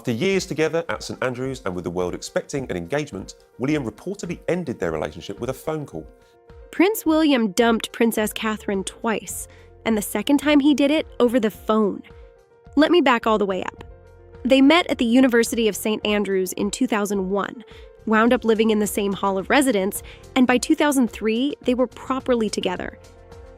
After years together at St Andrews and with the world expecting an engagement, William reportedly ended their relationship with a phone call. Prince William dumped Princess Catherine twice, and the second time he did it over the phone. Let me back all the way up. They met at the University of St Andrews in 2001, wound up living in the same hall of residence, and by 2003, they were properly together.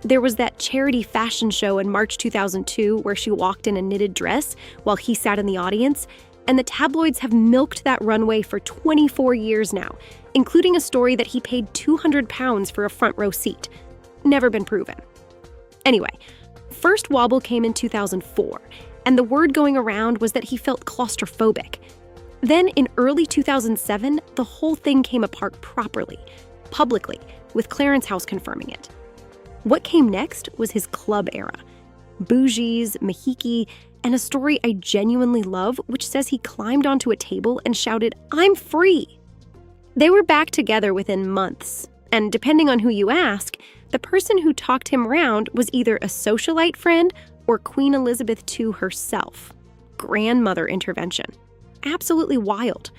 There was that charity fashion show in March 2002 where she walked in a knitted dress while he sat in the audience, and the tabloids have milked that runway for 24 years now, including a story that he paid £200 for a front row seat. Never been proven. Anyway, first wobble came in 2004, and the word going around was that he felt claustrophobic. Then in early 2007, the whole thing came apart properly, publicly, with Clarence House confirming it. What came next was his club era. Bougies, Mahiki, and a story I genuinely love, which says he climbed onto a table and shouted, "I'm free!" They were back together within months, and depending on who you ask, the person who talked him round was either a socialite friend or Queen Elizabeth II herself. Grandmother intervention. Absolutely wild.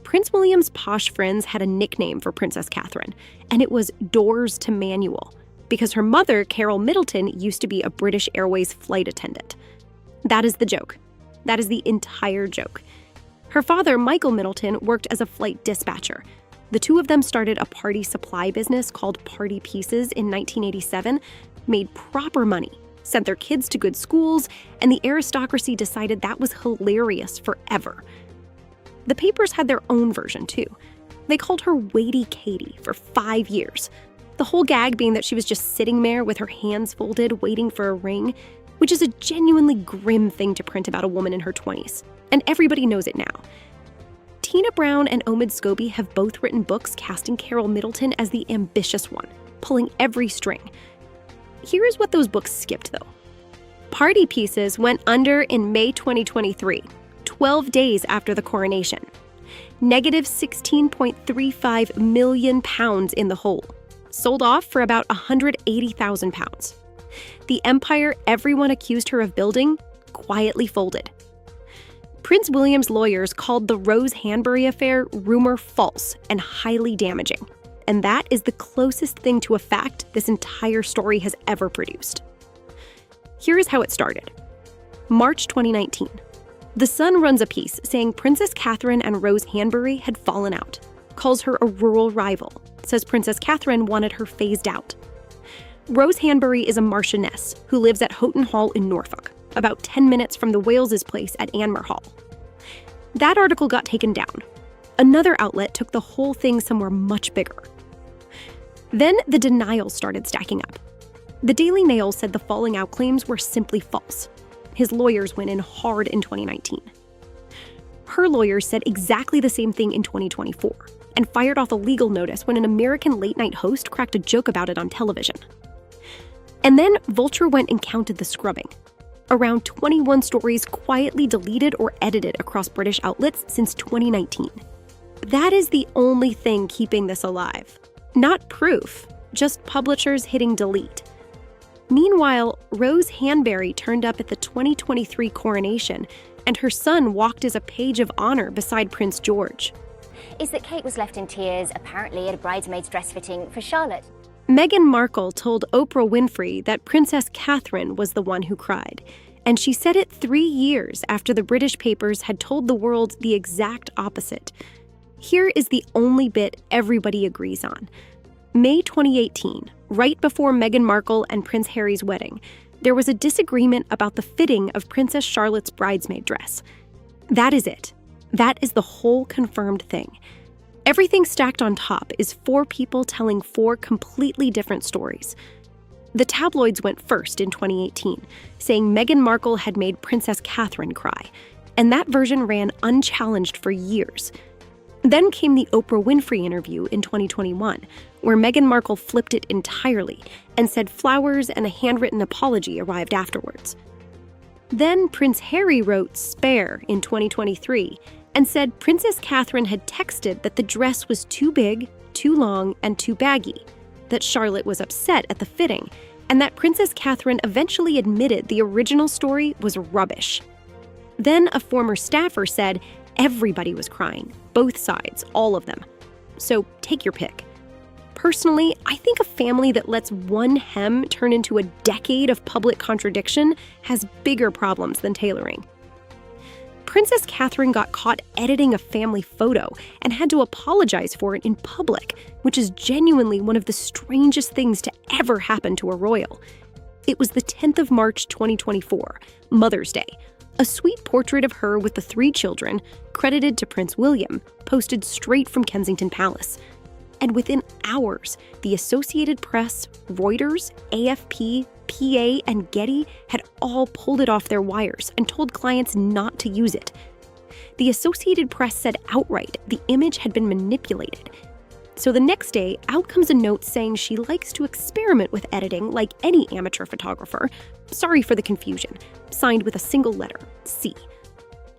Prince William's posh friends had a nickname for Princess Catherine, and it was Doors to Manual, because her mother, Carol Middleton, used to be a British Airways flight attendant. That is the joke. That is the entire joke. Her father, Michael Middleton, worked as a flight dispatcher. The two of them started a party supply business called Party Pieces in 1987, made proper money, sent their kids to good schools, and the aristocracy decided that was hilarious forever. The papers had their own version, too. They called her Waity Katie for 5 years. The whole gag being that she was just sitting there with her hands folded, waiting for a ring, which is a genuinely grim thing to print about a woman in her 20s. And everybody knows it now. Tina Brown and Omid Scobie have both written books casting Carol Middleton as the ambitious one, pulling every string. Here is what those books skipped, though. Party Pieces went under in May 2023, 12 days after the coronation. Negative £16.35 million in the hole. Sold off for about £180,000. The empire everyone accused her of building quietly folded. Prince William's lawyers called the Rose Hanbury affair rumor false and highly damaging. And that is the closest thing to a fact this entire story has ever produced. Here is how it started. March 2019. The Sun runs a piece saying Princess Catherine and Rose Hanbury had fallen out, calls her a rural rival, says Princess Catherine wanted her phased out. Rose Hanbury is a Marchioness who lives at Houghton Hall in Norfolk, about 10 minutes from the Wales' place at Anmer Hall. That article got taken down. Another outlet took the whole thing somewhere much bigger. Then the denials started stacking up. The Daily Mail said the falling out claims were simply false. His lawyers went in hard in 2019. Her lawyers said exactly the same thing in 2024 and fired off a legal notice when an American late-night host cracked a joke about it on television. And then Vulture went and counted the scrubbing. Around 21 stories quietly deleted or edited across British outlets since 2019. That is the only thing keeping this alive. Not proof, just publishers hitting delete. Meanwhile, Rose Hanbury turned up at the 2023 coronation, and her son walked as a page of honor beside Prince George. Is that Kate was left in tears, apparently at a bridesmaid's dress fitting for Charlotte. Meghan Markle told Oprah Winfrey that Princess Catherine was the one who cried, and she said it 3 years after the British papers had told the world the exact opposite. Here is the only bit everybody agrees on. May 2018, right before Meghan Markle and Prince Harry's wedding, there was a disagreement about the fitting of Princess Charlotte's bridesmaid dress. That is it. That is the whole confirmed thing. Everything stacked on top is 4 people telling 4 completely different stories. The tabloids went first in 2018, saying Meghan Markle had made Princess Catherine cry, and that version ran unchallenged for years. Then came the Oprah Winfrey interview in 2021, where Meghan Markle flipped it entirely and said flowers and a handwritten apology arrived afterwards. Then Prince Harry wrote Spare in 2023 and said Princess Catherine had texted that the dress was too big, too long, and too baggy, that Charlotte was upset at the fitting, and that Princess Catherine eventually admitted the original story was rubbish. Then a former staffer said everybody was crying, both sides, all of them. So take your pick. Personally, I think a family that lets one hem turn into a decade of public contradiction has bigger problems than tailoring. Princess Catherine got caught editing a family photo and had to apologize for it in public, which is genuinely one of the strangest things to ever happen to a royal. It was the 10th of March 2024, Mother's Day. A sweet portrait of her with the 3 children, credited to Prince William, posted straight from Kensington Palace. And within hours, the Associated Press, Reuters, AFP, PA, and Getty had all pulled it off their wires and told clients not to use it. The Associated Press said outright the image had been manipulated. So the next day, out comes a note saying she likes to experiment with editing like any amateur photographer. Sorry for the confusion, signed with a single letter, C.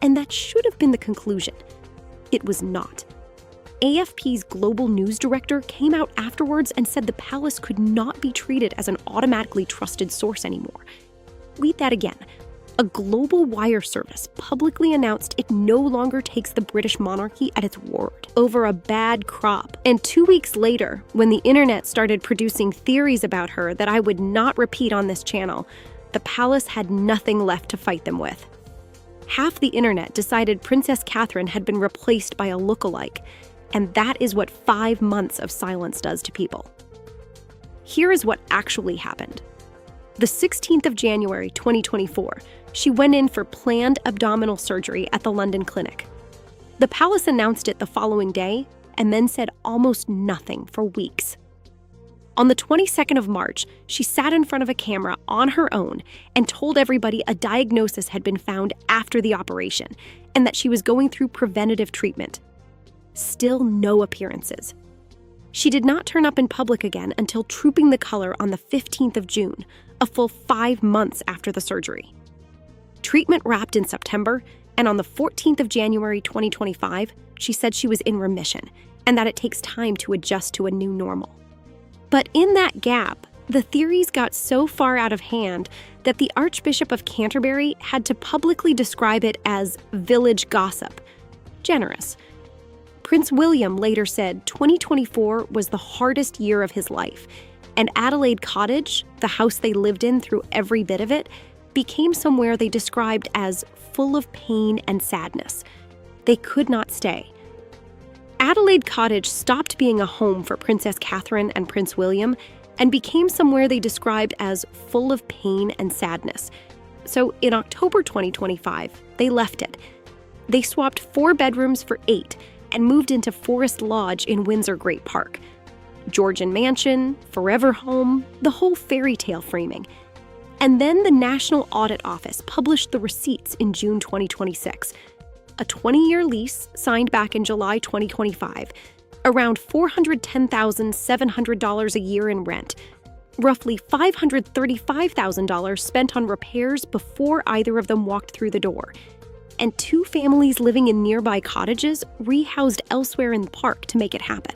And that should have been the conclusion. It was not. AFP's global news director came out afterwards and said the palace could not be treated as an automatically trusted source anymore. Read that again. A global wire service publicly announced it no longer takes the British monarchy at its word over a bad crop. And 2 weeks later, when the internet started producing theories about her that I would not repeat on this channel, the palace had nothing left to fight them with. Half the internet decided Princess Catherine had been replaced by a lookalike, and that is what 5 months of silence does to people. Here is what actually happened. The 16th of January 2024, she went in for planned abdominal surgery at the London clinic. The palace announced it the following day and then said almost nothing for weeks. On the 22nd of March, she sat in front of a camera on her own and told everybody a diagnosis had been found after the operation and that she was going through preventative treatment. Still no appearances. She did not turn up in public again until Trooping the Color on the 15th of June, a full 5 months after the surgery. Treatment wrapped in September, and on the 14th of January 2025, she said she was in remission and that it takes time to adjust to a new normal. But in that gap, the theories got so far out of hand that the Archbishop of Canterbury had to publicly describe it as village gossip. Generous. Prince William later said 2024 was the hardest year of his life, and Adelaide Cottage, the house they lived in through every bit of it, became somewhere they described as full of pain and sadness. They could not stay. Adelaide Cottage stopped being a home for Princess Catherine and Prince William and became somewhere they described as full of pain and sadness. So in October 2025, they left it. They swapped 4 bedrooms for 8 and moved into Forest Lodge in Windsor Great Park. Georgian Mansion, Forever Home, the whole fairy tale framing. And then the National Audit Office published the receipts in June 2026. A 20-year lease signed back in July 2025, around $410,700 a year in rent, roughly $535,000 spent on repairs before either of them walked through the door, and 2 families living in nearby cottages rehoused elsewhere in the park to make it happen.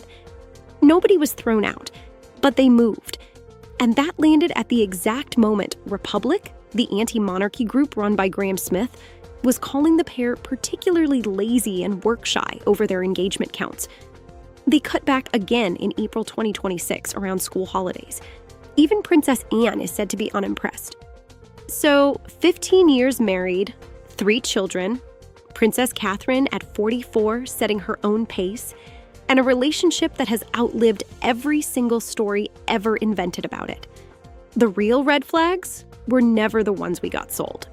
Nobody was thrown out, but they moved. And that landed at the exact moment Republic, the anti-monarchy group run by Graham Smith, was calling the pair particularly lazy and work-shy over their engagement counts. They cut back again in April 2026 around school holidays. Even Princess Anne is said to be unimpressed. So, 15 years married, 3 children, Princess Catherine at 44 setting her own pace, and a relationship that has outlived every single story ever invented about it. The real red flags were never the ones we got sold.